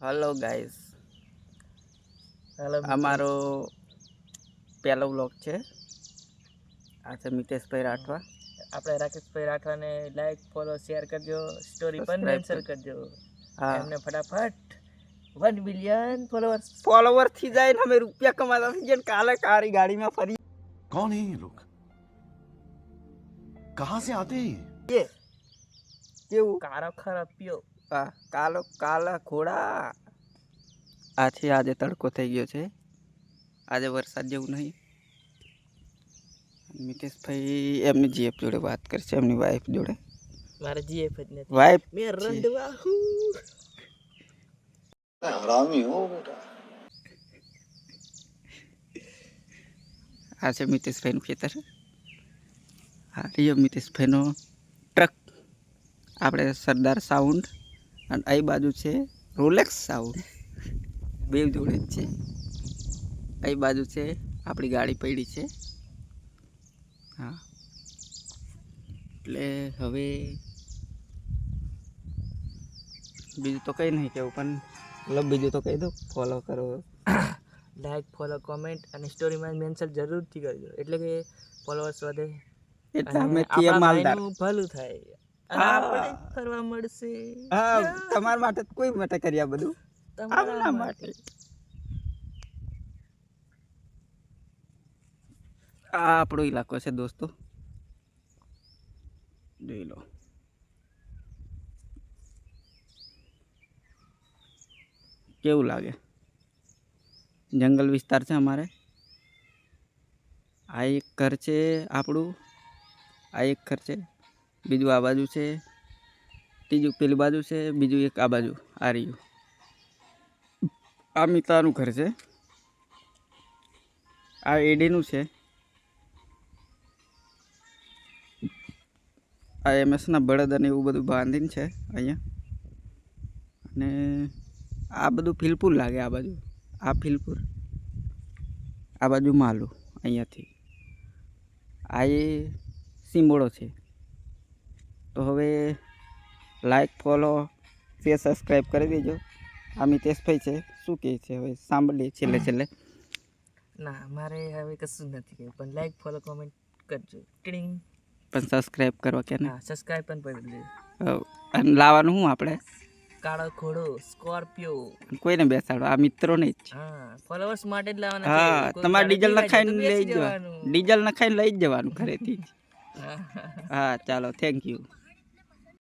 Hello guys hello અમારો પહેલો vlog છે આ છે મિતેશભાઈ રાઠવા આપણે રાકેશભાઈ રાઠવાને લાઈક ફોલો શેર કરજો સ્ટોરી પણ સબસ્ક્રાઇબ મેન્શન કરજો હા એમને ફટાફટ 1 મિલિયન ફોલોઅર્સ ફોલોવર થી જાય ને અમે રૂપિયા કમાતા થઈ જાય કાલે કારી ગાડીમાં ફરી कौन है ये लोग कहां से आते हैं એ કેવું કારો ખરપ્યો આ કાલા ઘોડા આથી આજે તડકો થઈ ગયો છે આજે વરસાદ જેવું નહીં મિતેશભાઈ એમની જીએફ જોડે વાત કરશે એમની વાઈફ જોડે મારે જીએફ જ નથી વાઈફ મે રંડવાહુ हरामी हो बेटा આ છે મિતેશભાઈનું ખેતર આ રહ્યો મિતેશભાઈનો ટ્રક આપણે સરદાર સાઉન્ડ અને અહીં બાજુ છે રોલેક્સ સાઉન્ડ બે જોડે જ છે અહીં બાજુ છે આપણી ગાડી પડી છે હા એટલે હવે બીજું તો કંઈ નહીં કહેવું પણ મતલબ બીજું તો કહી દો ફોલો કરો લાઈક ફોલો કોમેન્ટ અને સ્ટોરીમાં મેન્શન જરૂરથી કરજો એટલે કે ફોલોઅર્સ વધે એટલે અને અમે છીએ આપણા માલદાર ભાઈનું ભલું થાય અને હા. આપણે ફરવા મળશે હા તમારા માટે તો કોઈ માટે કર્યા બધું તમારા આપણા માટે માટે આ આપણો ઇલાકો છે દોસ્તો જોઈ લો કેવું લાગે જંગલ વિસ્તાર છે અમારે આ એક ઘર છે આપણું આ એક ઘર છે બીજું આ બાજુ છે ત્રીજું પેલી બાજુ છે બીજું એક આ બાજુ આ રહ્યું આ મિતાનું ઘર છે આ એડીનું છે આ એમએસના બળદ અને એવું બધું બાંધીને છે અહીંયા અને આ બધું ફિલપુર લાગે આ બાજુ આ ફિલપુર આ બાજુ માલું અહીંયાથી આ એ સિંબોળો છે તો હવે લાઈક ફોલો શેર સબસ્ક્રાઈબ કરી દેજો આ મિતેશભાઈ છે શું કહે છે હવે સાંભળીએ છેલ્લે ના મારે હવે કશું નથી કહ્યું પણ લાઈક ફોલો કોમેન્ટ કરજો ટીડિંગ પણ સબસ્ક્રાઈબ કરવા કે નહીં હા સબસ્ક્રાઇબ પણ કરી દેજો અને લાવવાનું શું આપણે કાળો ઘોડો સ્કોર્પિયો કોઈને બેસાડો આ મિત્રોને જ હા ફોલોઅર્સ માટે જ લાવવાના હા કોઈ તમારે ડીઝલ ગાડી નખાઈને લઈ લઈ જાય તો બેસી જવાનું ડીઝલ નખાઈને લઈ જ જવાનું ઘરેથી હા. હા ચાલો થેન્ક યુ